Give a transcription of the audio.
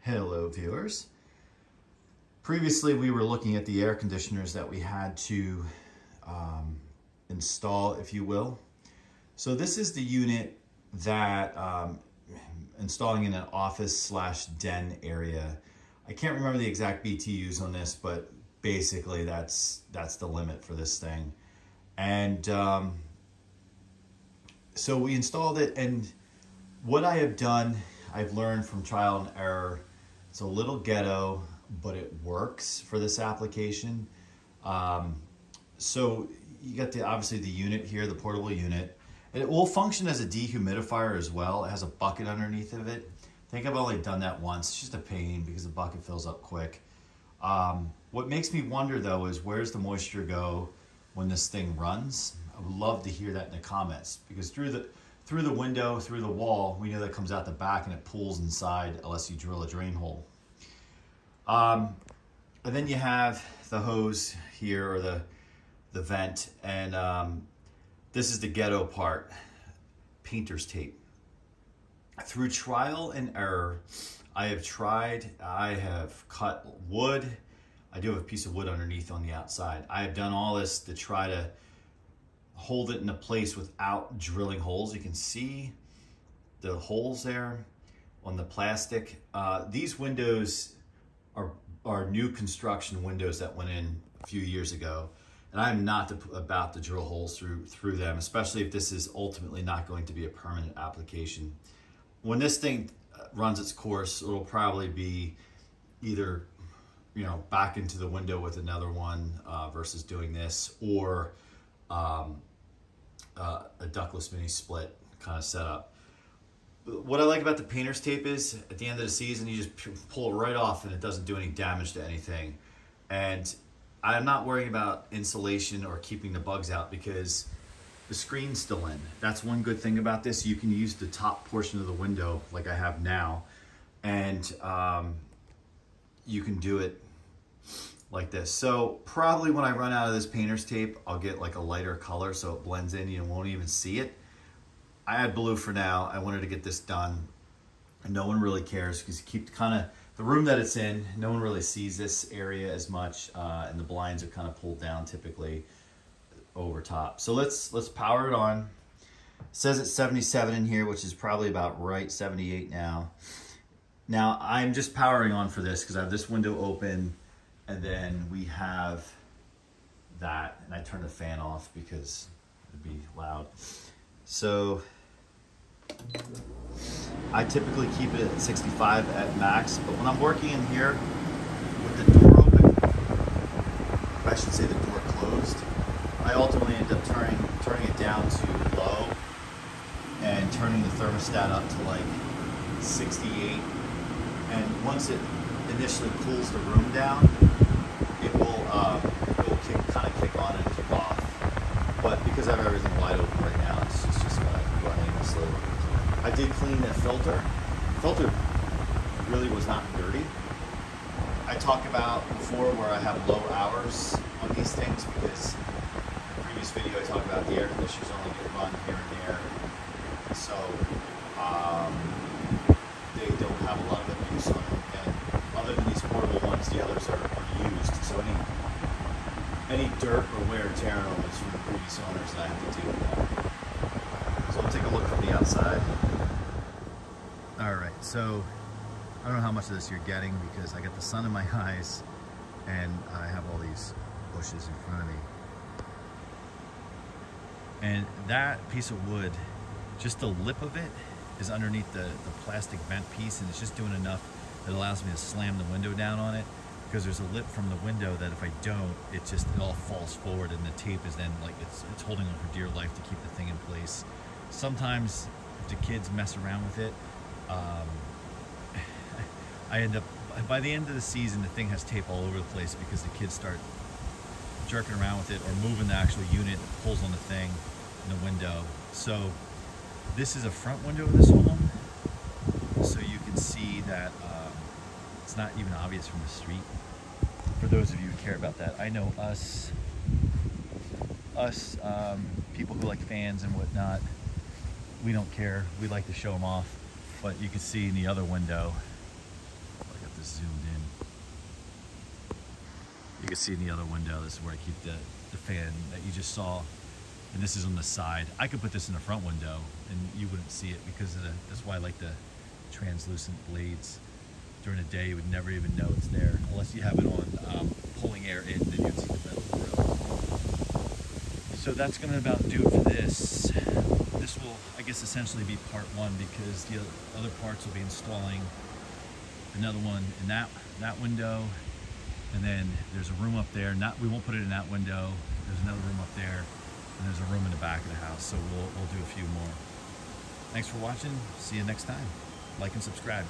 Hello viewers. Previously we were looking at the air conditioners that we had to install, if you will. So this is the unit that installing in an office/den area. I can't remember the exact BTUs on this, but basically that's the limit for this thing. And so we installed it, and what I have done, I've learned from trial and error. It's a little ghetto, but it works for this application. So you got obviously the unit here, the portable unit. And it will function as a dehumidifier as well. It has a bucket underneath of it. I think I've only done that once. It's just a pain because the bucket fills up quick. What makes me wonder though is where's the moisture go when this thing runs? I would love to hear that in the comments, because through the window, through the wall, we know that comes out the back and it pools inside unless you drill a drain hole. And then you have the hose here, or the vent, and this is the ghetto part, painter's tape. Through trial and error, I have cut wood. I do have a piece of wood underneath on the outside. I have done all this to try to hold it into place without drilling holes. You can see the holes there on the plastic. These windows are new construction windows that went in a few years ago, and I'm not about to drill holes through them, especially if this is ultimately not going to be a permanent application. When this thing runs its course, it'll probably be either, you know, back into the window with another one versus doing this, or a ductless mini split kind of setup. What I like about the painter's tape is at the end of the season, you just pull it right off and it doesn't do any damage to anything. And I'm not worrying about insulation or keeping the bugs out because the screen's still in. That's one good thing about this. You can use the top portion of the window like I have now, and you can do it like this. So probably when I run out of this painter's tape, I'll get like a lighter color so it blends in. You won't even see it. I had blue for now. I wanted to get this done, and no one really cares because you keep kind of the room that it's in. No one really sees this area as much, and the blinds are kind of pulled down typically over top. So let's power it on. It says it's 77 in here, which is probably about right, 78 now. Now I'm just powering on for this because I have this window open, and then we have that, and I turn the fan off because it'd be loud. So I typically keep it at 65 at max, but when I'm working in here with the door open, I should say the door closed, I ultimately end up turning it down to low and turning the thermostat up to like 68. And once it initially cools the room down, it will kind of kick on and kick off. But because I have everything wide open right now, it's just going to run aimlessly. I did clean the filter. The filter really was not dirty. I talked about before where I have low hours on these things because in the previous video I talked about the air conditioners only get run here and there. So they don't have a lot of abuse on them. And other than these portable ones, the others are used. So any dirt or wear and tear on them is from the previous owners that I have to deal with. So we'll take a look from the outside. All right, so I don't know how much of this you're getting because I got the sun in my eyes and I have all these bushes in front of me. And that piece of wood, just the lip of it is underneath the plastic vent piece, and it's just doing enough that allows me to slam the window down on it, because there's a lip from the window that if I don't, it all falls forward, and the tape is then like it's holding on for dear life to keep the thing in place. Sometimes if the kids mess around with it, I end up, by the end of the season, the thing has tape all over the place because the kids start jerking around with it or moving the actual unit that pulls on the thing in the window. So this is a front window of this home, so you can see that it's not even obvious from the street. For those of you who care about that, I know us people who like fans and whatnot, we don't care. We like to show them off. But you can see in the other window, I'll this zoomed in. You can see in the other window, this is where I keep the fan that you just saw. And this is on the side. I could put this in the front window and you wouldn't see it because of that's why I like the translucent blades. During the day, you would never even know it's there unless you have it on pulling air in, then you'd see the metal grill. So that's gonna about do it for this. This will, I guess, essentially be part one because the other parts will be installing another one in that window. And then there's a room up there. We won't put it in that window. There's another room up there. And there's a room in the back of the house. So we'll do a few more. Thanks for watching. See you next time. Like and subscribe.